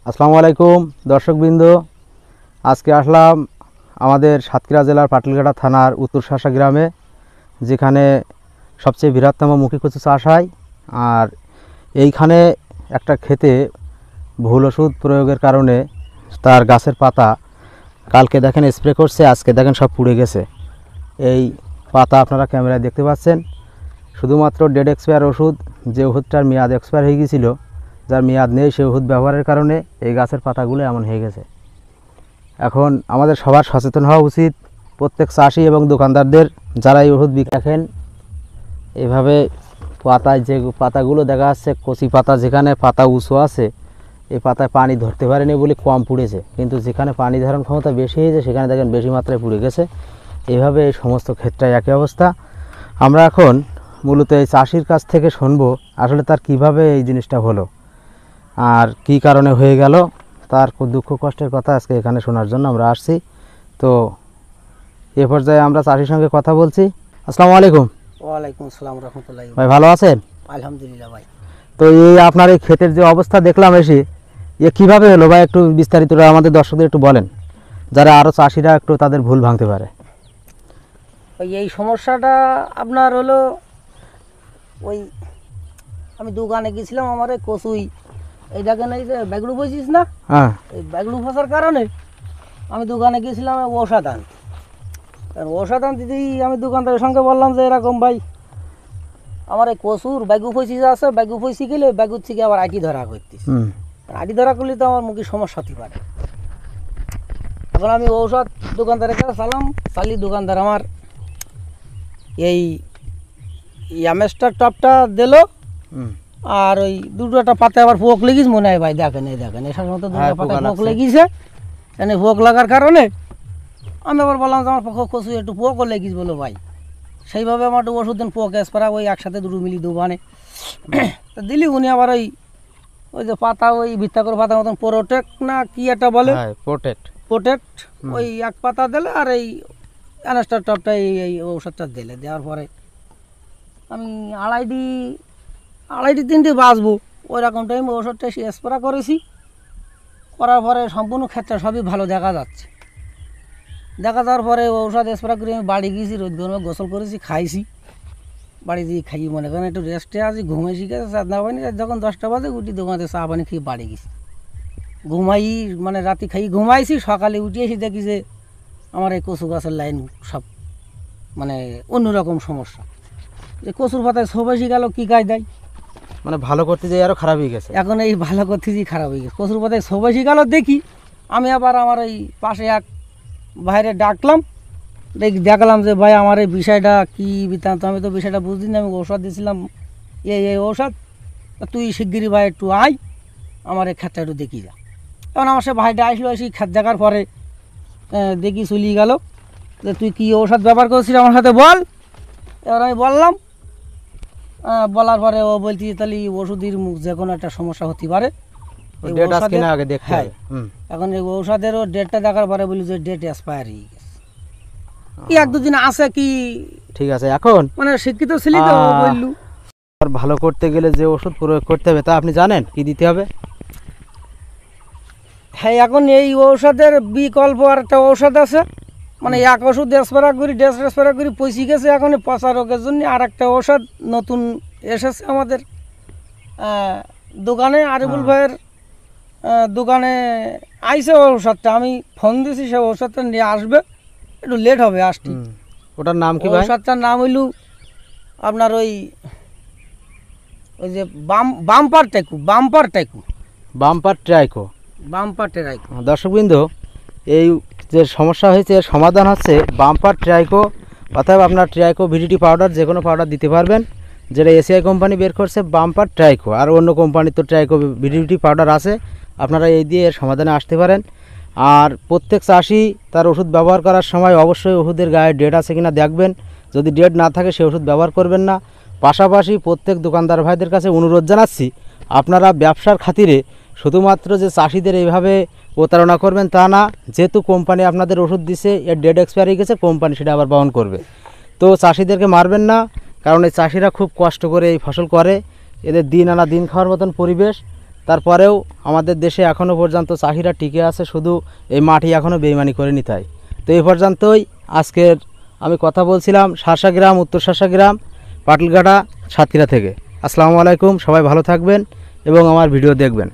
আসসালামু আলাইকুম দর্শকবৃন্দ, আজকে আসলাম আমাদের সাতক্ষীরা জেলার পাটুলঘাটা থানার উত্তর শাসা গ্রামে, যেখানে সবচেয়ে বৃহত্তম মুখী কচু চাষ হয়। আর এইখানে একটা ক্ষেতে ভুল ওষুধ প্রয়োগের কারণে তার গাছের পাতা কালকে দেখেন স্প্রে করছে, আজকে দেখেন সব পুড়ে গেছে। এই পাতা আপনারা ক্যামেরায় দেখতে পাচ্ছেন। শুধুমাত্র ডেড এক্সপায়ার ওষুধ, যে ওষুধটার মেয়াদ এক্সপায়ার হয়ে গিয়েছিল, যার মেয়াদ নেই, সেই ওষুধ ব্যবহারের কারণে এই গাছের পাতাগুলো এমন হয়ে গেছে। এখন আমাদের সবার সচেতন হওয়া উচিত, প্রত্যেক চাষি এবং দোকানদারদের, যারা এই ওষুধ বিক্রি রাখেন। এভাবে পাতায় যে পাতাগুলো দেখা যাচ্ছে, কচি পাতা, যেখানে পাতা উঁচু আছে, এই পাতায় পানি ধরতে পারেনি বলে কম পুড়েছে, কিন্তু যেখানে পানি ধারণ ক্ষমতা বেশি হয়েছে সেখানে দেখেন বেশি মাত্রায় পুড়ে গেছে। এইভাবে এই সমস্ত ক্ষেত্রে একই অবস্থা। আমরা এখন মূলত এই চাষির কাছ থেকে শুনবো আসলে তার কিভাবে এই জিনিসটা হলো আর কি কারণে হয়ে গেল, তার দুঃখ কষ্টের কথা আজকে এখানে শোনার জন্য আমরা আসছি। তো এ পর্যায়ে আমরা চাষির সঙ্গে কথা বলছি। আসসালামু আলাইকুম। ওয়ালাইকুম আসসালাম রহমতুল্লাহি। ভাই ভালো আছেন? আলহামদুলিল্লাহ ভাই। তো এই আপনার এই ক্ষেতের যে অবস্থা দেখলাম এসে, এ কীভাবে হলো ভাই, একটু বিস্তারিত আমাদের দর্শকদের একটু বলেন, যারা আরও চাষিরা একটু তাদের ভুল ভাঙতে পারে। এই সমস্যাটা আপনার হলো, ওই আমি দোকানে গেছিলাম, আমার এই কচুই এই দেখেন, এই যে ব্যাগলু বইছিস না, হ্যাঁ, এই ব্যাগলু ফসার কারণে আমি দোকানে গেছিলাম ঔষধ আনতে। ঔষধ আনতে আমি দোকানদারের সঙ্গে বললাম যে এরকম ভাই, আমার এই কচুর ব্যাগু ফসিস আছে, ব্যাগু ফসি গেলে ব্যাগুর থেকে আবার আইটি ধরা করতিস। আইটি ধরা করলে তো আমার মুখে সমস্যা হতে পারে। এখন আমি ঔষধ দোকানদারের কাছে চালি দোকানদার আমার এই অ্যামেস্টার টপটা দিল, আর ওই দুটোটা পাতে আবার পোক লেগিস মনে হয় ভাই। দেখেন এই দেখেন, এর মতো দুটো পাতায় পোক লেগিছে। পোক লাগার কারণে আমি আবার বললাম যে আমার কচু একটু পোকও লেগিস বলো ভাই। সেইভাবে আমার একটু ওষুধ দেন, পোক স্প্রে, ওই একসাথে দুটো মিলি দোকানে তো দিলি। উনি আবার ওই যে পাতা, ওই ভিত্তা করে পাতার মতন প্রোটেক্ট না কি একটা বলে, প্রোটেক্ট ওই এক পাতা দিলে, আর এই অ্যানাস্টার টপটা এই ঔষধটা দিলে। দেওয়ার পরে আমি আড়াইটি তিনটে বাঁচবো ওই রকম টাইম ওষুধটা স্প্রে করেছি। করার পরে সম্পূর্ণ ক্ষেত্রে সবই ভালো দেখা যাচ্ছে। দেখা যাওয়ার পরে ঔষধ স্প্রে করে আমি বাড়ি গিয়েছি, রোদ গরমে গোসল করেছি, খাইছি। বাড়ি দিয়ে খাইয়ে মনে করেন একটু রেস্টে আছি, ঘুমাইছি। গেছে চাঁদ না পানি, যখন 10টা বাজে উঠি দোকানে চা পানি খেয়ে বাড়ি গেছি। মানে রাতে খাই ঘুমাইছি, সকালে উঠে এসে দেখি যে আমার এই কচু গাছের লাইন সব মানে অন্যরকম সমস্যা। যে কচুর পাতায় সবাইসি গেল কি কাজ দেয়, মানে ভালো করতে যাই আরও খারাপ হয়ে গেছে। এখন এই ভালো করতে যেয়ে খারাপ হয়ে গেছে। কচুর পাতায় সবাইসি গেল দেখি, আমি আবার আমার এই পাশে এক বাইরে ডাকলাম, দেখলাম যে ভাই আমার এই বিষয়টা কী বৃত্তান্ত। আমি তো বিষয়টা বুঝলি না, আমি ঔষধ দিয়েছিলাম এই ঔষধ, তুই শিগগিরি ভাই একটু আয়, আমার এই ক্ষেতটা একটু দেখি যা। তখন আমার সে ভাইটা আসলো, এসে ক্ষেত দেখার পরে দেখি চলি গেল যে তুই কী ঔষধ ব্যবহার করছিস আমার সাথে বল। এবার আমি বললাম, বলার পরে ও বলছি তাহলে ওষুধের মুখ যে কোনো একটা সমস্যা হতে পারে। হ্যাঁ, এখন এই ঔষধেরও ডেটটা দেখার পরে বলি যে ডেট এক্সপায়ার হয়ে গেছে। কি এক দুদিন আছে কি, ঠিক আছে। এখন মানে শিক্ষিত ছিলি তো, বললু ভালো করতে গেলে যে ওষুধ প্রয়োগ করতে হবে তা আপনি জানেন কি দিতে হবে? হ্যাঁ, এখন এই ঔষধের বিকল্প আর একটা ঔষধ আছে, মানে এক ওষুধ স্প্রে করি পয়সি গেছে। এখন পচা রোগের জন্য আর একটা ঔষধ নতুন এসেছে আমাদের দোকানে, আরিফুল ভাইয়ের দোকানে আইসে ঔষধটা। আমি ফোন দিয়েছি, সে ঔষধটা নিয়ে আসবে, একটু লেট হবে আসতে। ওটার নাম কি ভাই? ঔষধটার নাম হইল আপনার ওই যে বাম্পার ট্রাইকো। দর্শকবৃন্দ, এই যে সমস্যা হয়েছে এর সমাধান হচ্ছে বাম্পার ট্রাইকো, অর্থাৎ আপনার ট্রাইকো ভিডিটি পাউডার, যে কোনো পাউডার দিতে পারবেন, যেটা এসিআই কোম্পানি বের করছে বাম্পার ট্রাইকো। আর অন্য কোম্পানির তো ট্রাইকো ভিডিটি পাউডার আছে, আপনারা এই দিয়ে এর সমাধানে আসতে পারেন। আর প্রত্যেক চাষি তার ওষুধ ব্যবহার করার সময় অবশ্যই ওষুধের গায়ে ডেট আছে কিনা দেখবেন। যদি ডেট না থাকে সে ওষুধ ব্যবহার করবেন না। পাশাপাশি প্রত্যেক দোকানদার ভাইদের কাছে অনুরোধ জানাচ্ছি, আপনারা ব্যবসার খাতিরে শুধুমাত্র যে চাষিদের এইভাবে প্রতারণা করবেন তা না। যেহেতু কোম্পানি আপনাদের ওষুধ দিছে, এর ডেট এক্সপায়ার হয়ে গেছে, কোম্পানি সেটা আবার বহন করবে। তো চাষিদেরকে মারবেন না, কারণ এই চাষিরা খুব কষ্ট করে এই ফসল করে, এদের দিন আনা দিন খাওয়ার মতন পরিবেশ। তারপরেও আমাদের দেশে এখনও পর্যন্ত চাহিদা টিকে আছে, শুধু এই মাটি এখনও বেইমানি করে নিতে হয়। তো এই পর্যন্তই আজকের আমি কথা বলছিলাম শাসা গ্রাম, উত্তর শাসা গ্রাম, পাটলঘাটা, সাতক্ষীরা থেকে। আসসালামু আলাইকুম, সবাই ভালো থাকবেন এবং আমার ভিডিও দেখবেন।